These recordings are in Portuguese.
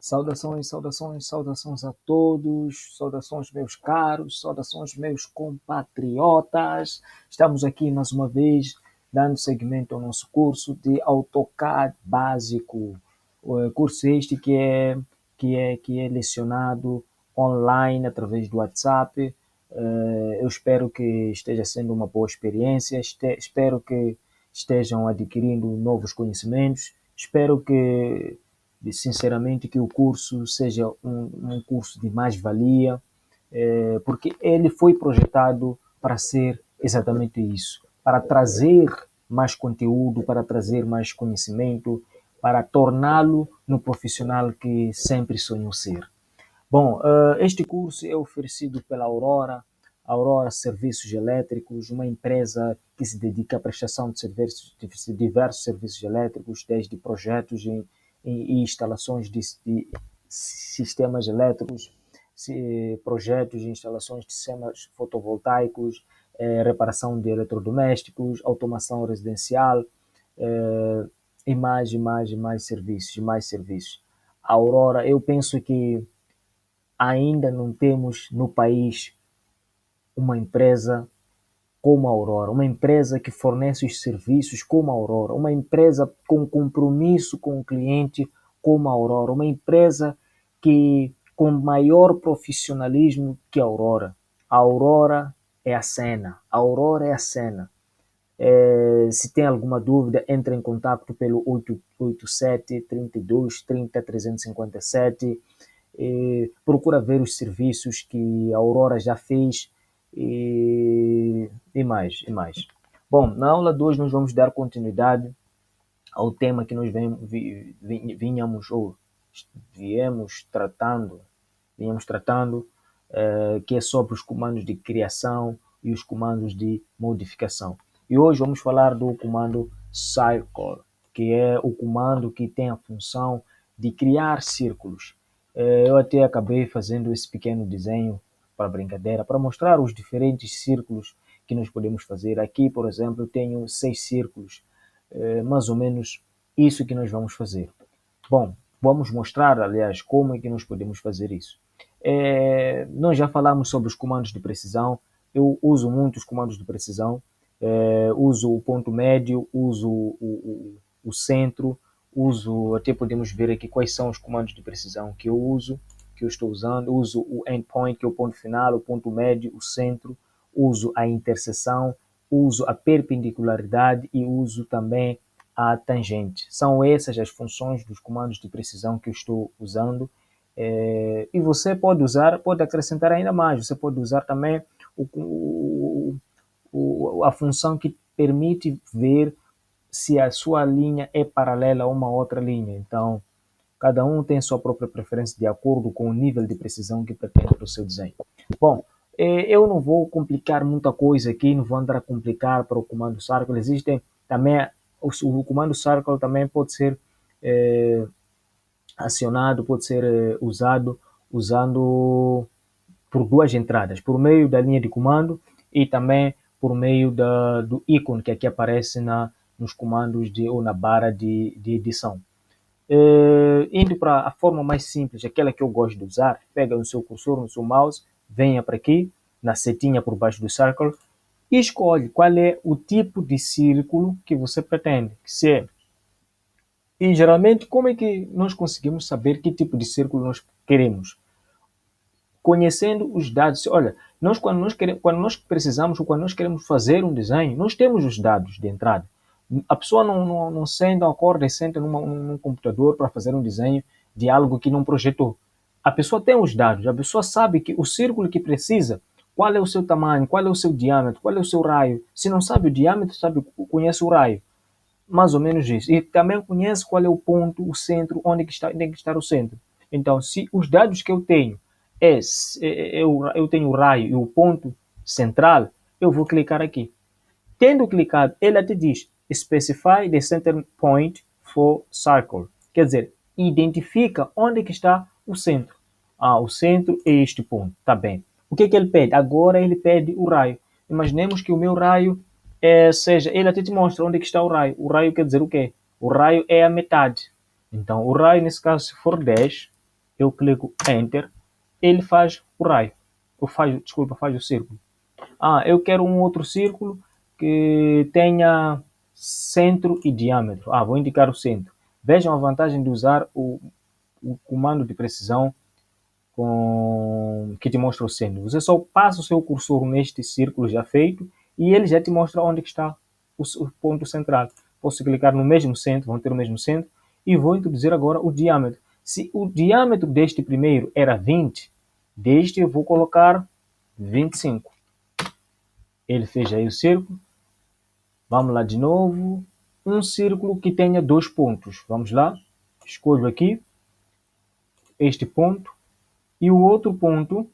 Saudações, saudações, saudações a todos, saudações meus caros, saudações meus compatriotas. Estamos aqui mais uma vez dando seguimento ao nosso curso de AutoCAD básico. O curso este que é lecionado online através do WhatsApp. Eu espero que esteja sendo uma boa experiência, espero que estejam adquirindo novos conhecimentos, espero que sinceramente que o curso seja um curso de mais-valia, porque ele foi projetado para ser exatamente isso, para trazer mais conteúdo, para trazer mais conhecimento, para torná-lo no profissional que sempre sonhou ser. Bom, este curso é oferecido pela Aurora Serviços Elétricos, uma empresa que se dedica à prestação de serviços, de diversos serviços elétricos, desde projetos e instalações de sistemas elétricos, projetos e instalações de sistemas fotovoltaicos, reparação de eletrodomésticos, automação residencial, e mais serviços, e mais serviços. A Aurora, eu penso que ainda não temos no país uma empresa como a Aurora, uma empresa que fornece os serviços como a Aurora, uma empresa com compromisso com o cliente como a Aurora, uma empresa que com maior profissionalismo que a Aurora. A Aurora é a cena, a Aurora é a cena. Se tem alguma dúvida, entre em contato pelo 887 32 30 357. Procura ver os serviços que a Aurora já fez e mais, e mais. Bom, na aula de hoje nós vamos dar continuidade ao tema que nós vinhamos ou viemos tratando, que é sobre os comandos de criação e os comandos de modificação. E hoje vamos falar do comando Circle, que é o comando que tem a função de criar círculos. Eu até acabei fazendo esse pequeno desenho para brincadeira, para mostrar os diferentes círculos que nós podemos fazer. Aqui, por exemplo, eu tenho 6 círculos, mais ou menos isso que nós vamos fazer. Bom, vamos mostrar, aliás, como é que nós podemos fazer isso. Nós já falamos sobre os comandos de precisão. Eu uso muitos comandos de precisão. Uso o ponto médio, uso o centro, até podemos ver aqui quais são os comandos de precisão que eu uso, que eu estou usando. Uso o endpoint, que é o ponto final, o ponto médio, o centro. Uso a interseção, uso a perpendicularidade e uso também a tangente. São essas as funções dos comandos de precisão que eu estou usando. E você pode usar, pode acrescentar ainda mais. Você pode usar também a função que permite ver se a sua linha é paralela a uma outra linha. Então, cada um tem sua própria preferência de acordo com o nível de precisão que pretende para o seu desenho. Bom, eu não vou complicar muita coisa aqui, não vou andar a complicar para o comando Circle. Existem também, o comando Circle também pode ser acionado, pode ser usado usando por duas entradas, por meio da linha de comando e também por meio do ícone que aqui aparece nos comandos ou na barra de edição. Indo para a forma mais simples, aquela que eu gosto de usar, pega no seu cursor, no seu mouse, venha para aqui, na setinha por baixo do Circle, e escolhe qual é o tipo de círculo que você pretende que ser. E geralmente, como é que nós conseguimos saber que tipo de círculo nós queremos? Conhecendo os dados. Olha, quando nós precisamos ou quando nós queremos fazer um desenho, nós temos os dados de entrada. A pessoa não senta, acorda e senta num computador para fazer um desenho de algo que não projetou. A pessoa tem os dados, a pessoa sabe que o círculo que precisa, qual é o seu tamanho, qual é o seu diâmetro, qual é o seu raio. Se não sabe o diâmetro, conhece o raio. Mais ou menos isso. E também conhece qual é o ponto, o centro, onde tem que estar o centro. Então, se os dados que eu tenho eu tenho o raio e o ponto central, eu vou clicar aqui. Tendo clicado, ele até diz Specify the center point for circle. Quer dizer, identifica onde que está o centro. O centro é este ponto. Tá bem. O que ele pede? Agora ele pede o raio. Imaginemos que o meu raio seja... Ele até te mostra onde que está o raio. O raio quer dizer o quê? O raio é a metade. Então, o raio, nesse caso, se for 10, eu clico Enter, ele faz o raio, faz o círculo. Eu quero um outro círculo que tenha centro e diâmetro. Vou indicar o centro. Vejam a vantagem de usar o comando de precisão que te mostra o centro. Você só passa o seu cursor neste círculo já feito e ele já te mostra onde está o ponto central. Posso clicar no mesmo centro, vão ter o mesmo centro, e vou introduzir agora o diâmetro. Se o diâmetro deste primeiro era 20, deste eu vou colocar 25. Ele fez aí o círculo. Vamos lá de novo. Um círculo que tenha 2 pontos. Vamos lá. Escolho aqui este ponto. E o outro ponto,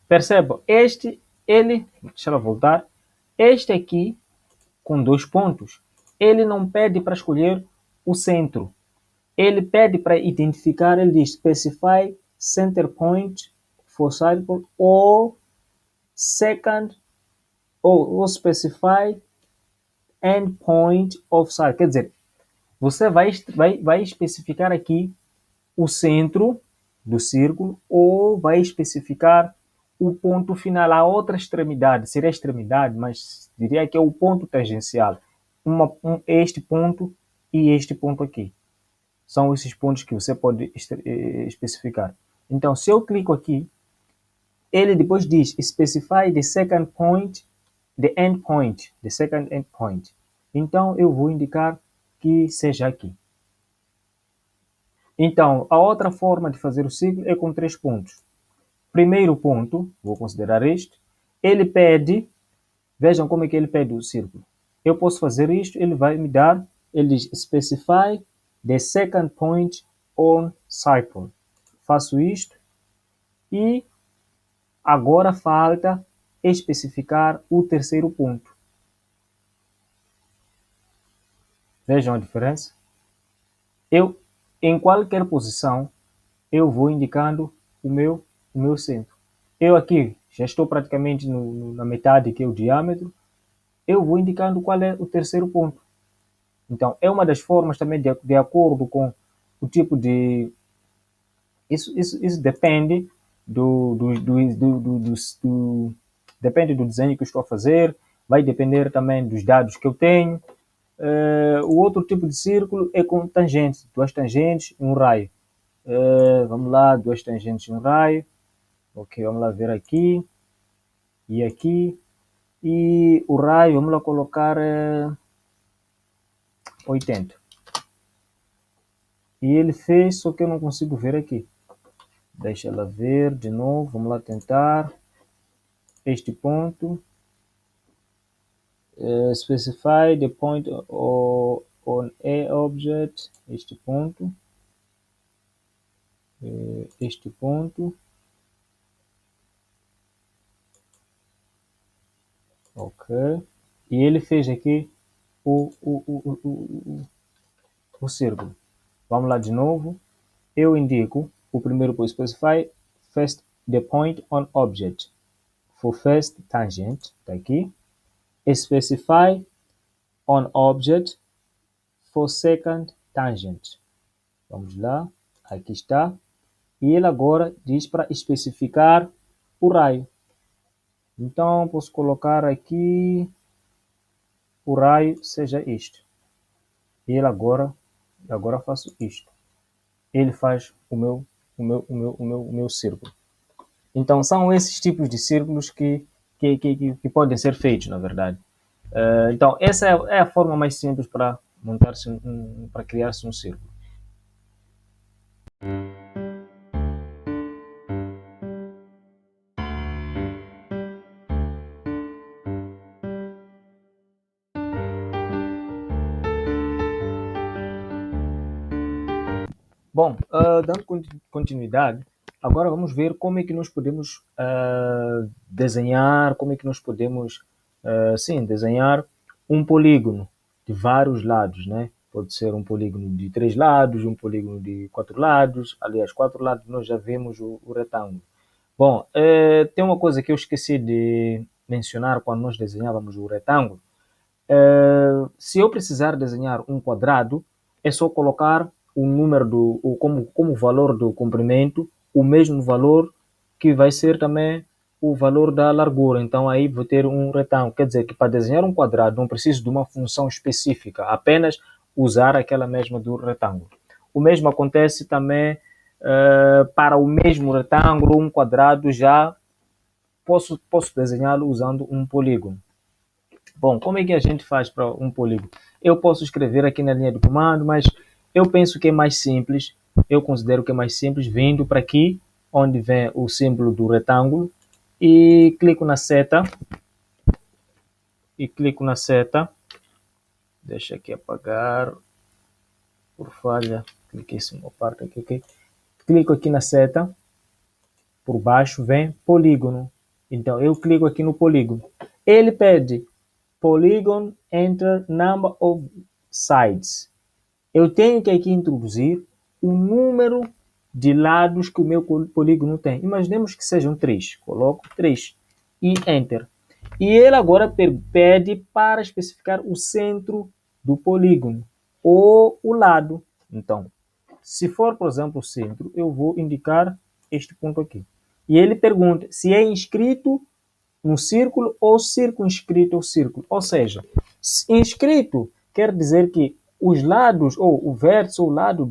perceba, deixa eu voltar, este aqui, com 2 pontos, ele não pede para escolher o centro. Ele pede para identificar, ele diz specify center point for circle or second, ou specify endpoint of circle. Quer dizer, você vai especificar aqui o centro do círculo ou vai especificar o ponto final, a outra extremidade. Seria a extremidade, mas diria que é o ponto tangencial. Este ponto e este ponto aqui. São esses pontos que você pode especificar. Então, se eu clico aqui, ele depois diz specify the second point, the endpoint, the second endpoint. Então, eu vou indicar que seja aqui. Então, a outra forma de fazer o ciclo é com 3 pontos. Primeiro ponto, vou considerar este, ele pede, vejam como é que ele pede o círculo. Eu posso fazer isto, ele vai me dar, ele diz specify the second point on cycle. Faço isto e agora falta especificar o terceiro ponto. Vejam a diferença. Em qualquer posição, eu vou indicando o meu centro. Eu aqui já estou praticamente na metade, que é o diâmetro. Eu vou indicando qual é o terceiro ponto. Então, é uma das formas também de acordo com o tipo de... Isso depende depende do desenho que eu estou a fazer, vai depender também dos dados que eu tenho. O outro tipo de círculo é com tangentes, 2 tangentes e um raio. Vamos lá, 2 tangentes e um raio. Ok, vamos lá ver aqui e aqui. E o raio, vamos lá colocar 80. E ele fez, só que eu não consigo ver aqui. Deixa ela ver de novo, vamos lá tentar. Este ponto. Specify the point on a object. Este ponto. Este ponto. Ok. E ele fez aqui o círculo. Vamos lá de novo. Eu indico o primeiro por specify first the point on object. For first tangent, está aqui. Specify on object for second tangent. Vamos lá, aqui está. E ele agora diz para especificar o raio. Então, posso colocar aqui o raio seja este. E ele agora faço isto. Ele faz o meu círculo. Então, são esses tipos de círculos que podem ser feitos, na verdade. Então, essa é a forma mais simples para montar-se para criar-se um círculo. Bom, dando continuidade, agora vamos ver como é que nós podemos desenhar, como é que nós podemos, desenhar um polígono de vários lados, né? Pode ser um polígono de 3 lados, um polígono de 4 lados. Aliás, 4 lados nós já vemos o retângulo. Bom, tem uma coisa que eu esqueci de mencionar quando nós desenhávamos o retângulo. Se eu precisar desenhar um quadrado, é só colocar o número como valor do comprimento, o mesmo valor que vai ser também o valor da largura. Então aí vou ter um retângulo. Quer dizer que para desenhar um quadrado não preciso de uma função específica, apenas usar aquela mesma do retângulo. O mesmo acontece também para o mesmo retângulo, um quadrado, já posso desenhá-lo usando um polígono. Bom, como é que a gente faz para um polígono? Eu posso escrever aqui na linha de comando, mas eu penso que é mais simples, eu considero que é mais simples, vindo para aqui, onde vem o símbolo do retângulo, e clico na seta, deixa aqui apagar, por falha, cliquei em uma parte aqui, ok? Clico aqui na seta, por baixo vem polígono, então eu clico aqui no polígono. Ele pede polygon enter number of sides. Eu tenho que aqui introduzir o número de lados que o meu polígono tem. Imaginemos que sejam 3. Coloco 3 e enter. E ele agora pede para especificar o centro do polígono ou o lado. Então, se for, por exemplo, o centro, eu vou indicar este ponto aqui. E ele pergunta se é inscrito no círculo ou circunscrito ao círculo. Ou seja, inscrito quer dizer que os lados, ou o vértice ou o lado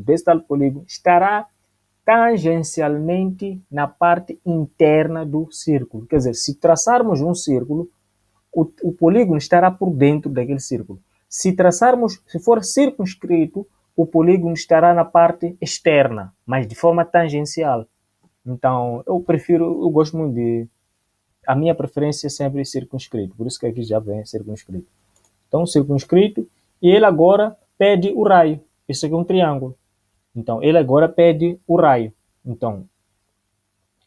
desse tal polígono estará tangencialmente na parte interna do círculo. Quer dizer, se traçarmos um círculo, o polígono estará por dentro daquele círculo. Se for circunscrito, o polígono estará na parte externa, mas de forma tangencial. Então, eu gosto muito a minha preferência é sempre circunscrito, por isso que aqui já vem circunscrito. Então, circunscrito, e ele agora pede o raio. Isso aqui é um triângulo. Então, ele agora pede o raio. Então,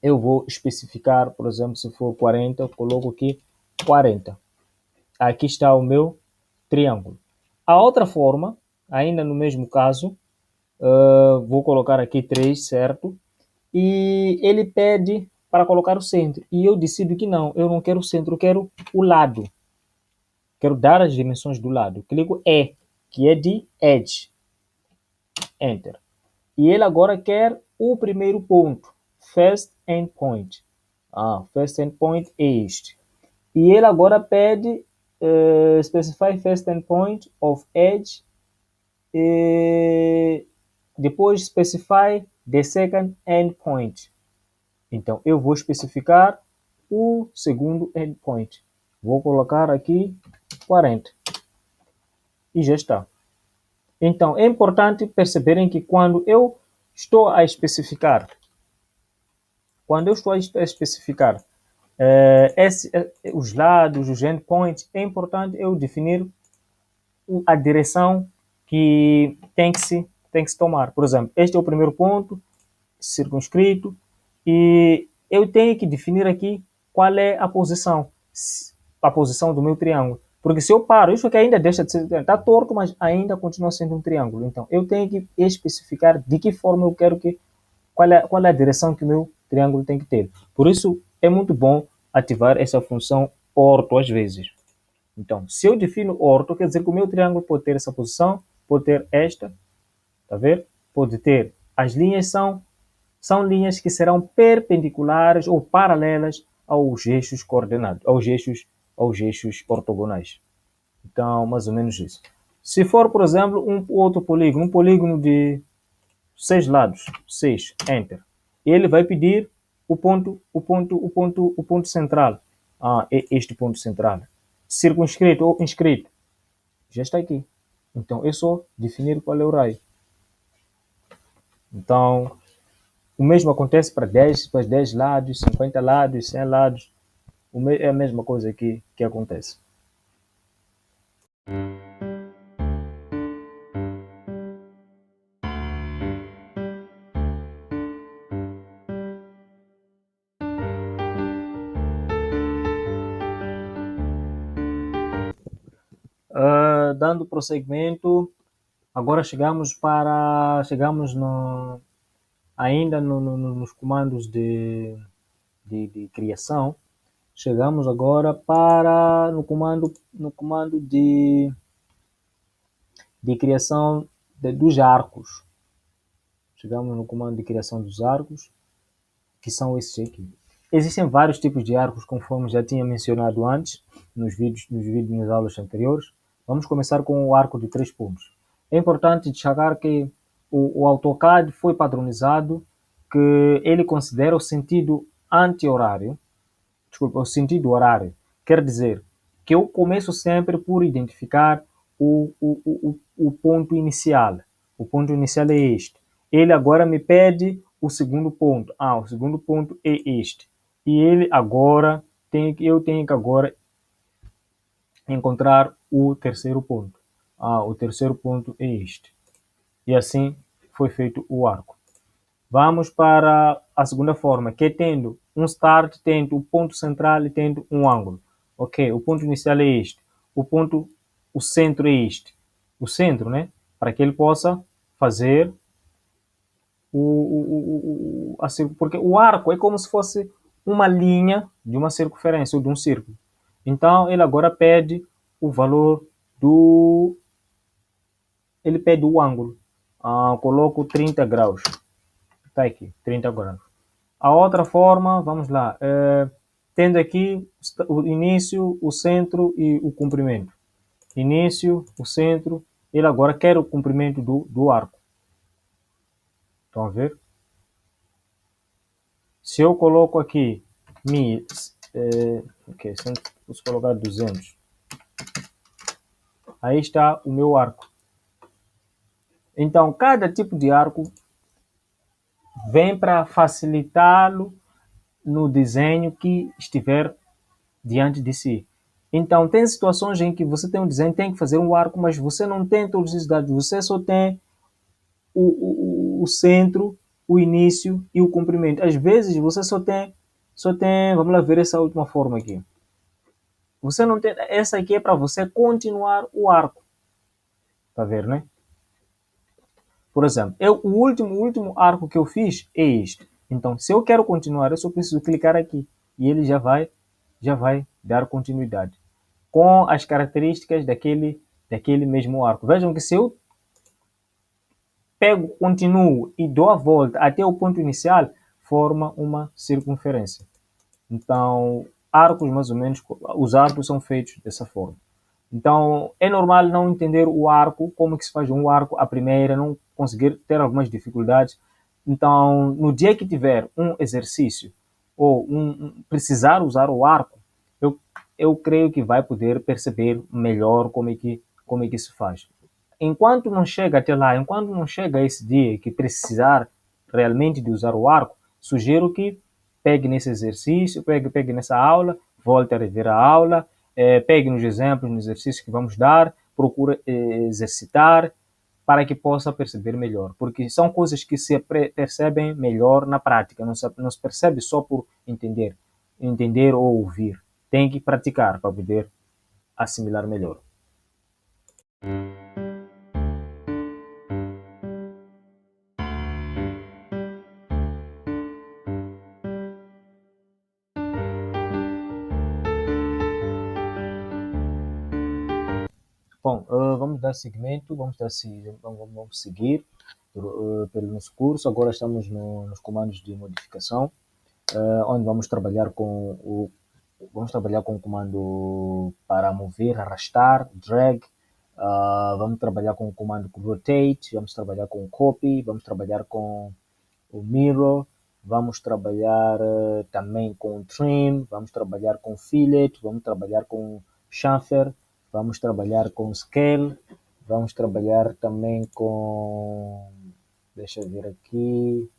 eu vou especificar, por exemplo, se for 40, eu coloco aqui 40. Aqui está o meu triângulo. A outra forma, ainda no mesmo caso, vou colocar aqui 3, certo? E ele pede para colocar o centro. E eu decido que não, eu não quero o centro, eu quero o lado. Quero dar as dimensões do lado. Clico E, que é de Edge. Enter. E ele agora quer o primeiro ponto, First Endpoint. First Endpoint é este. E ele agora pede Specify First Endpoint of Edge. E depois Specify the Second Endpoint. Então, eu vou especificar o segundo endpoint. Vou colocar aqui 40. E já está. Então, é importante perceberem que quando eu estou a especificar, os lados, os endpoints, é importante eu definir a direção que tem que se tomar. Por exemplo, este é o primeiro ponto, circunscrito, e eu tenho que definir aqui qual é a posição do meu triângulo. Porque se eu paro, isso aqui ainda deixa de ser, está torto, mas ainda continua sendo um triângulo. Então, eu tenho que especificar de que forma eu quero qual é a direção que o meu triângulo tem que ter. Por isso, é muito bom ativar essa função orto às vezes. Então, se eu defino orto, quer dizer que o meu triângulo pode ter essa posição, pode ter esta, tá vendo? Pode ter, as linhas são linhas que serão perpendiculares ou paralelas aos eixos coordenados, aos eixos ortogonais. Então, mais ou menos isso. Se for, por exemplo, um outro polígono, um polígono de 6 lados, 6, enter. Ele vai pedir o ponto central. É este ponto central. Circunscrito ou inscrito. Já está aqui. Então, é só definir qual é o raio. Então, o mesmo acontece para 10 lados, 50 lados, 100 lados. É a mesma coisa que acontece. Dando prosseguimento, agora chegamos ainda nos comandos de criação. Chegamos agora no comando de criação dos arcos. Chegamos no comando de criação dos arcos, que são esses aqui. Existem vários tipos de arcos, conforme já tinha mencionado antes, nas aulas anteriores. Vamos começar com o arco de 3 pontos. É importante destacar que o AutoCAD foi padronizado, que ele considera o sentido anti-horário, desculpa, o sentido horário. Quer dizer que eu começo sempre por identificar o ponto inicial. O ponto inicial é este. Ele agora me pede o segundo ponto. O segundo ponto é este. E ele agora eu tenho que agora encontrar o terceiro ponto. O terceiro ponto é este. E assim foi feito o arco. Vamos para a segunda forma, que é tendo um start, tendo o ponto central e tendo um ângulo. Ok, o ponto inicial é este. O centro é este. O centro, né? Para que ele possa fazer porque o arco é como se fosse uma linha de uma circunferência ou de um círculo. Então, ele agora pede o valor do... Ele pede o ângulo. Coloco 30 graus. Está aqui, 30 graus. A outra forma, vamos lá, tendo aqui o início, o centro e o comprimento. Início, o centro, ele agora quer o comprimento do arco. Estão a ver? Se eu coloco aqui, ok, vou colocar 200. Aí está o meu arco. Então, cada tipo de arco vem para facilitá-lo no desenho que estiver diante de si. Então, tem situações em que você tem um desenho, tem que fazer um arco, mas você não tem todos os dados, você só tem o centro, o início e o comprimento. Às vezes, você só tem, vamos lá ver essa última forma aqui. Você não tem, essa aqui é para você continuar o arco. Tá vendo, né? Por exemplo, o último arco que eu fiz é este. Então, se eu quero continuar, eu só preciso clicar aqui e ele já vai dar continuidade com as características daquele mesmo arco. Vejam que se eu pego, continuo e dou a volta até o ponto inicial, forma uma circunferência. Então, arcos mais ou menos, os arcos são feitos dessa forma. Então, é normal não entender o arco, como que se faz um arco à primeira, não conseguir ter algumas dificuldades. Então, no dia que tiver um exercício ou precisar usar o arco, eu creio que vai poder perceber melhor como é que se faz. Enquanto não chega até lá, enquanto não chega esse dia que precisar realmente de usar o arco, sugiro que pegue nesse exercício, pegue nessa aula, volte a rever a aula, pegue nos exemplos, nos exercícios que vamos dar, procure exercitar para que possa perceber melhor, porque são coisas que se percebem melhor na prática, não se percebe só por entender ou ouvir. Tem que praticar para poder assimilar melhor. Bom, vamos dar seguimento, vamos seguir pelo nosso curso. Agora estamos nos comandos de modificação, onde vamos trabalhar com o comando para mover, arrastar, drag. Vamos trabalhar com o comando rotate, vamos trabalhar com o copy, vamos trabalhar com o mirror, vamos trabalhar também com trim, vamos trabalhar com fillet, vamos trabalhar com chamfer, vamos trabalhar com scale, vamos trabalhar também com, deixa eu ver aqui,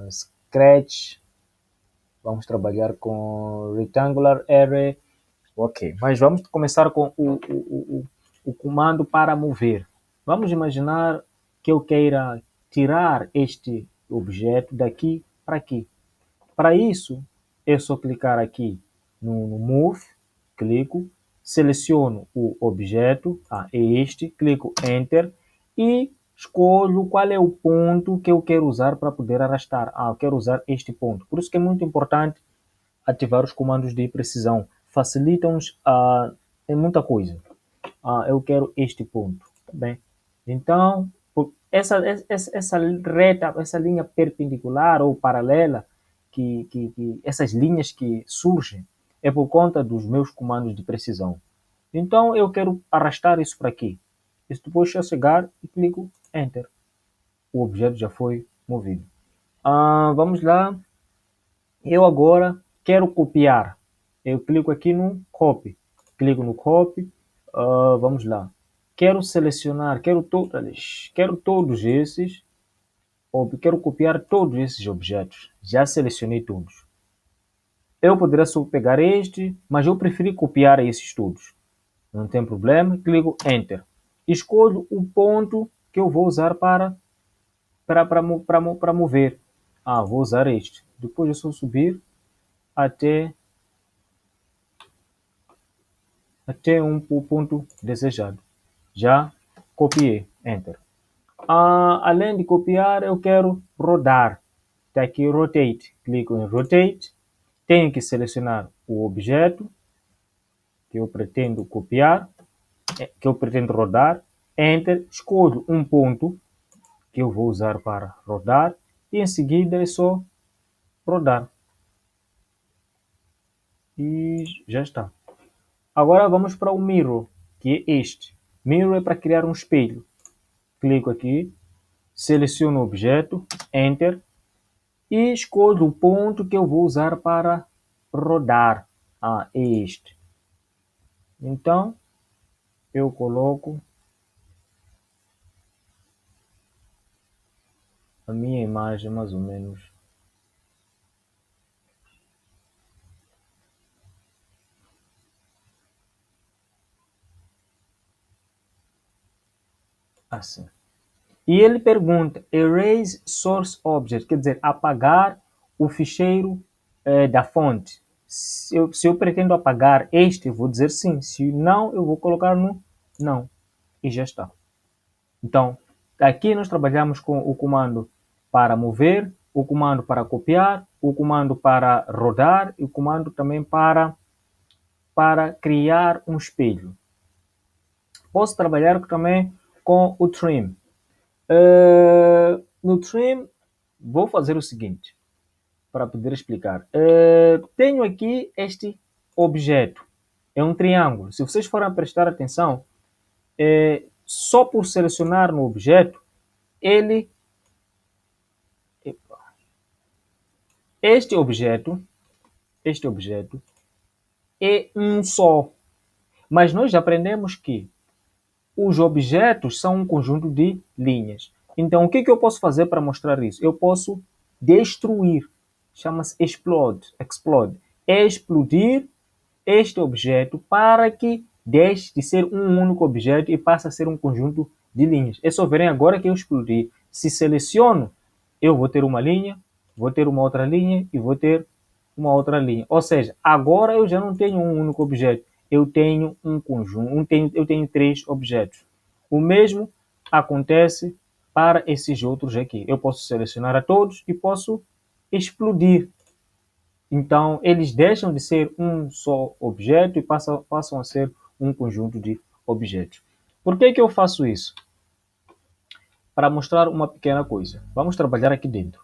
scratch, vamos trabalhar com rectangular array. Ok, mas vamos começar com o comando para mover. Vamos imaginar que eu queira tirar este objeto daqui para aqui. Para isso, é só clicar aqui no Move, clico, seleciono o objeto, é este, clico Enter e escolho qual é o ponto que eu quero usar para poder arrastar. Eu quero usar este ponto. Por isso que é muito importante ativar os comandos de precisão. Facilitam-nos em muita coisa. Eu quero este ponto. Tá bem? Então, essa reta, essa linha perpendicular ou paralela, essas linhas que surgem, é por conta dos meus comandos de precisão. Então, eu quero arrastar isso para aqui. Isso depois eu chegar e clico Enter. O objeto já foi movido. Vamos lá. Eu agora quero copiar. Eu clico aqui no Copy. Clico no Copy. Vamos lá. Quero selecionar, quero todos esses. Quero copiar todos esses objetos. Já selecionei todos. Eu poderia só pegar este, mas eu preferi copiar esses todos. Não tem problema. Clico Enter. Escolho o ponto que eu vou usar para mover. Vou usar este. Depois é só subir até um ponto desejado. Já copiei. Enter. Além de copiar, eu quero rodar. Está aqui Rotate. Clico em Rotate. Tenho que selecionar o objeto que eu pretendo copiar, que eu pretendo rodar. Enter. Escolho um ponto que eu vou usar para rodar. E em seguida é só rodar. E já está. Agora vamos para o Mirror, que é este. Mirror é para criar um espelho. Clico aqui, seleciono o objeto, Enter, e escolho o ponto que eu vou usar para rodar. É este. Então, eu coloco a minha imagem mais ou menos assim. E ele pergunta, erase source object, quer dizer, apagar o ficheiro da fonte. Se eu pretendo apagar este, eu vou dizer sim. Se não, eu vou colocar no não. E já está. Então, aqui nós trabalhamos com o comando para mover, o comando para copiar, o comando para rodar e o comando também para criar um espelho. Posso trabalhar também com o trim. No trim, vou fazer o seguinte, para poder explicar. Tenho aqui este objeto. É um triângulo. Se vocês forem prestar atenção, só por selecionar no objeto, este objeto é um só. Mas nós já aprendemos que os objetos são um conjunto de linhas. Então, o que eu posso fazer para mostrar isso? Eu posso destruir. Chama-se explode. Explodir este objeto para que deixe de ser um único objeto e passe a ser um conjunto de linhas. É só verem agora que eu explodi. Se seleciono, eu vou ter uma linha, vou ter uma outra linha e vou ter uma outra linha. Ou seja, agora eu já não tenho um único objeto. Eu tenho um conjunto, eu tenho 3 objetos. O mesmo acontece para esses outros aqui. Eu posso selecionar a todos e posso explodir. Então, eles deixam de ser um só objeto e passam a ser um conjunto de objetos. Por que eu faço isso? Para mostrar uma pequena coisa. Vamos trabalhar aqui dentro.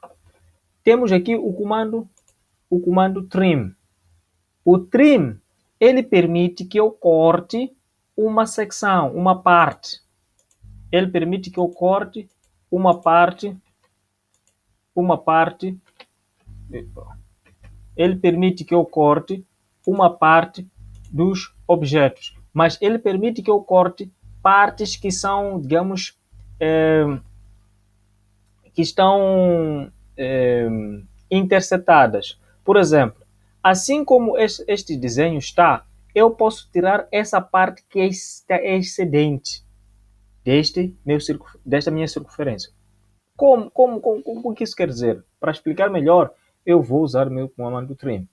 Temos aqui o comando trim. O trim, ele permite que eu corte uma secção, uma parte. Ele permite que eu corte uma parte. Ele permite que eu corte uma parte dos objetos, mas ele permite que eu corte partes que são, digamos, que estão intersetadas. Por exemplo, assim como este desenho está, eu posso tirar essa parte que é excedente desta minha circunferência. O que isso quer dizer? Para explicar melhor, eu vou usar o meu comando trim.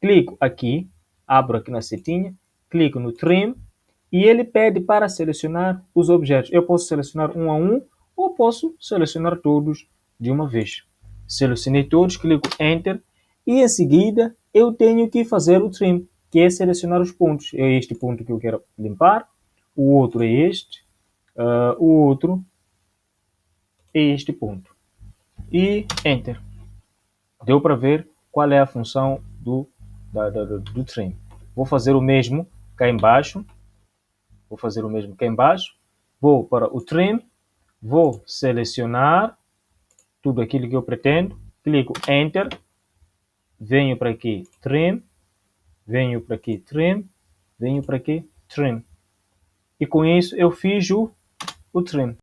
Clico aqui, abro aqui na setinha, clico no trim e ele pede para selecionar os objetos. Eu posso selecionar um a um ou posso selecionar todos de uma vez. Selecionei todos, clico Enter e em seguida eu tenho que fazer o trim, que é selecionar os pontos. É este ponto que eu quero limpar, o outro é este, o outro é este ponto. E Enter. Deu para ver qual é a função do trim. Vou fazer o mesmo cá embaixo. Vou para o trim, vou selecionar tudo aquilo que eu pretendo, clico Enter, venho para aqui Trim, venho para aqui Trim, venho para aqui Trim. E com isso eu fiz o trim.